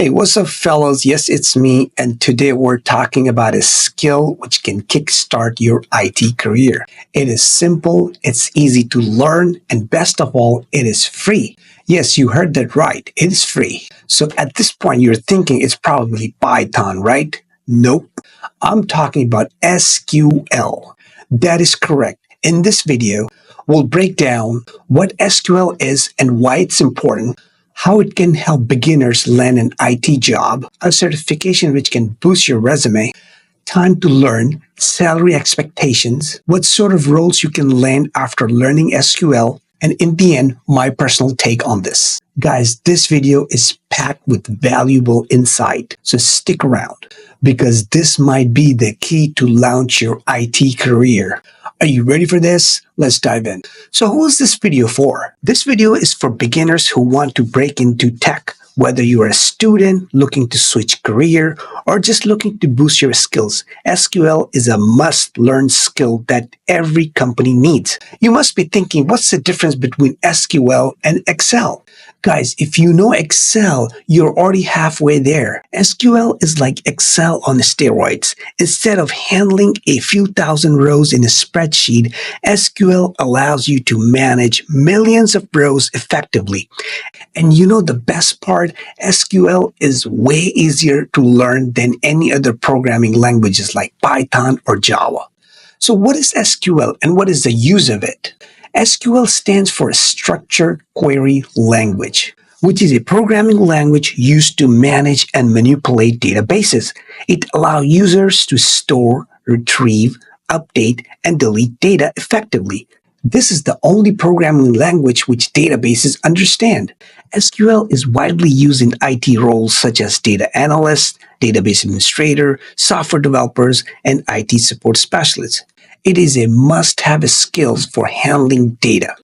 Hey, what's up, fellas? Yes, it's me, and today we're talking about a skill which can kickstart your IT career. It is simple, it's easy to learn, and best of all, it is free. Yes, you heard that right. It is free. So at this point, you're thinking it's probably Python, right? Nope. I'm talking about SQL. That is correct. In this video, we'll break down what SQL is and why it's important, how it can help beginners land an IT job, a certification which can boost your resume, time to learn, salary expectations, what sort of roles you can land after learning SQL, and in the end, my personal take on this. Guys, this video is packed with valuable insight, so stick around because this might be the key to launch your IT career. Are you ready for this? Let's dive in. So who is this video for? This video is for beginners who want to break into tech, whether you are a student looking to switch career or just looking to boost your skills. SQL is a must-learn skill that every company needs. You must be thinking, what's the difference between SQL and Excel? Guys, if you know Excel, you're already halfway there. SQL is like Excel on steroids. Instead of handling a few thousand rows in a spreadsheet, SQL allows you to manage millions of rows effectively. And you know the best part? SQL is way easier to learn than any other programming languages like Python or Java. So what is SQL and what is the use of it? SQL stands for Structured Query Language, which is a programming language used to manage and manipulate databases. It allows users to store, retrieve, update, and delete data effectively. This is the only programming language which databases understand. SQL is widely used in IT roles such as data analyst, database administrator, software developers, and IT support specialists. It is a must-have skills for handling data.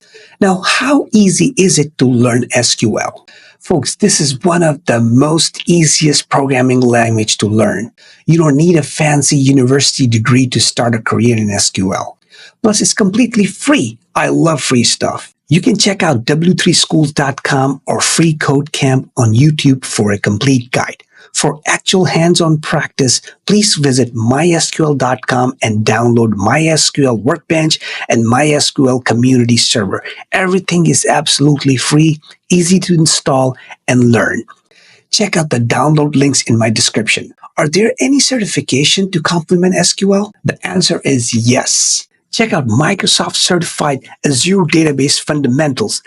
Now, how easy is it to learn SQL? Folks, this is one of the most easiest programming language to learn. You don't need a fancy university degree to start a career in SQL. Plus, it's completely free. I love free stuff. You can check out w3schools.com or FreeCodeCamp on YouTube for a complete guide. For actual hands-on practice, please visit mysql.com and download MySQL Workbench and MySQL Community Server. Everything is absolutely free, easy to install, and learn. Check out the download links in my description. Are there any certification to complement SQL? The answer is yes. Check out Microsoft Certified Azure Database Fundamentals.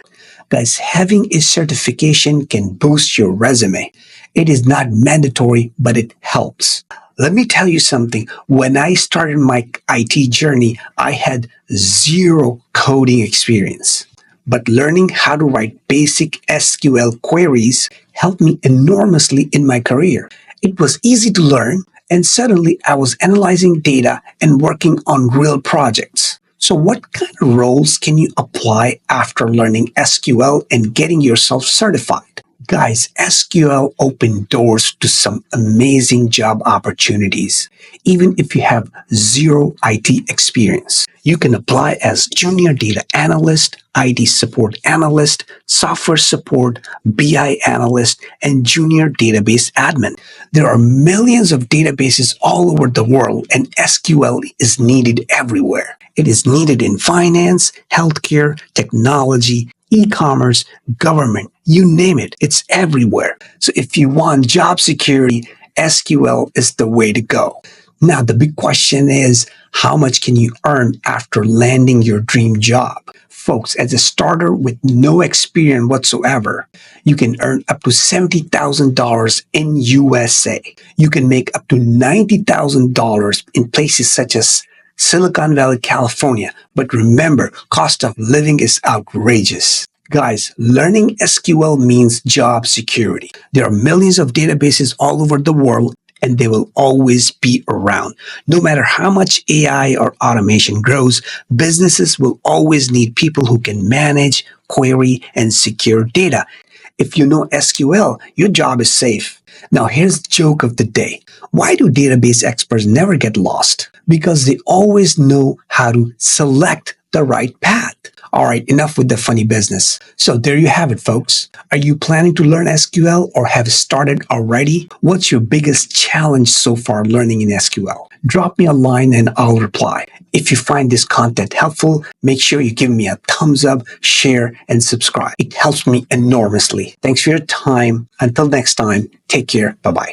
Guys, having a certification can boost your resume. It is not mandatory, but it helps. Let me tell you something. When I started my IT journey, I had zero coding experience. But learning how to write basic SQL queries helped me enormously in my career. It was easy to learn, and suddenly I was analyzing data and working on real projects. So what kind of roles can you apply after learning SQL and getting yourself certified? Guys, SQL opened doors to some amazing job opportunities. Even if you have zero IT experience, you can apply as junior data analyst, IT support analyst, software support, BI analyst, and junior database admin. There are millions of databases all over the world, and SQL is needed everywhere. It is needed in finance, healthcare, technology, e-commerce, government, you name it, it's everywhere. So if you want job security, SQL is the way to go. Now, the big question is, how much can you earn after landing your dream job? Folks, as a starter with no experience whatsoever, you can earn up to $70,000 in USA. You can make up to $90,000 in places such as Silicon Valley, California. But remember, cost of living is outrageous. Guys, learning SQL means job security. There are millions of databases all over the world, and they will always be around. No matter how much AI or automation grows, businesses will always need people who can manage, query, and secure data. If you know SQL, your job is safe. Now, here's the joke of the day. Why do database experts never get lost? Because they always know how to select the right path. All right, enough with the funny business. So there you have it, folks. Are you planning to learn SQL or have started already? What's your biggest challenge so far learning in SQL? Drop me a line and I'll reply. If you find this content helpful, make sure you give me a thumbs up, share, and subscribe. It helps me enormously. Thanks for your time. Until next time, take care. Bye-bye.